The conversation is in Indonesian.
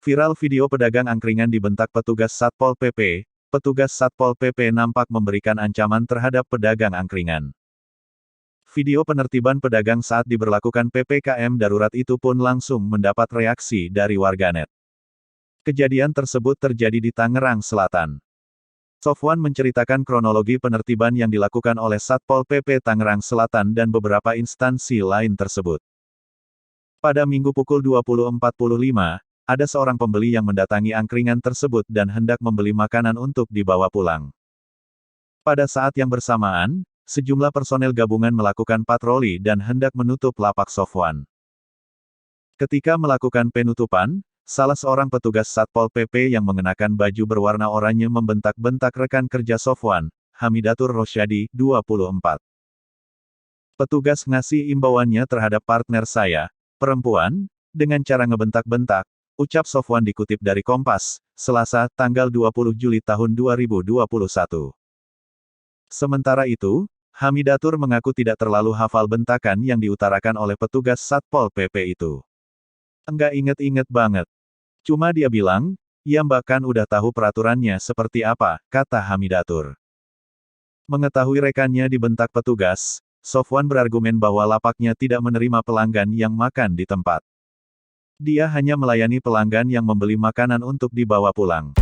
Viral video pedagang angkringan dibentak petugas Satpol PP. Petugas Satpol PP nampak memberikan ancaman terhadap pedagang angkringan. Video penertiban pedagang saat diberlakukan PPKM darurat itu pun langsung mendapat reaksi dari warganet. Kejadian tersebut terjadi di Tangerang Selatan. Sofwan menceritakan kronologi penertiban yang dilakukan oleh Satpol PP Tangerang Selatan dan beberapa instansi lain tersebut. Pada Minggu pukul 20.45, ada seorang pembeli yang mendatangi angkringan tersebut dan hendak membeli makanan untuk dibawa pulang. Pada saat yang bersamaan, sejumlah personel gabungan melakukan patroli dan hendak menutup lapak Sofwan. Ketika melakukan penutupan, salah seorang petugas Satpol PP yang mengenakan baju berwarna oranye membentak-bentak rekan kerja Sofwan, Hamidatur Rosyadi, 24. Petugas ngasih imbauannya terhadap partner saya, perempuan, dengan cara ngebentak-bentak, ucap Sofwan dikutip dari Kompas, Selasa, tanggal 20 Juli tahun 2021. Sementara itu, Hamidatur mengaku tidak terlalu hafal bentakan yang diutarakan oleh petugas Satpol PP itu. Enggak inget-inget banget. Cuma dia bilang, ya mbak kan udah tahu peraturannya seperti apa, kata Hamidatur. Mengetahui rekannya dibentak petugas, Sofwan berargumen bahwa lapaknya tidak menerima pelanggan yang makan di tempat. Dia hanya melayani pelanggan yang membeli makanan untuk dibawa pulang.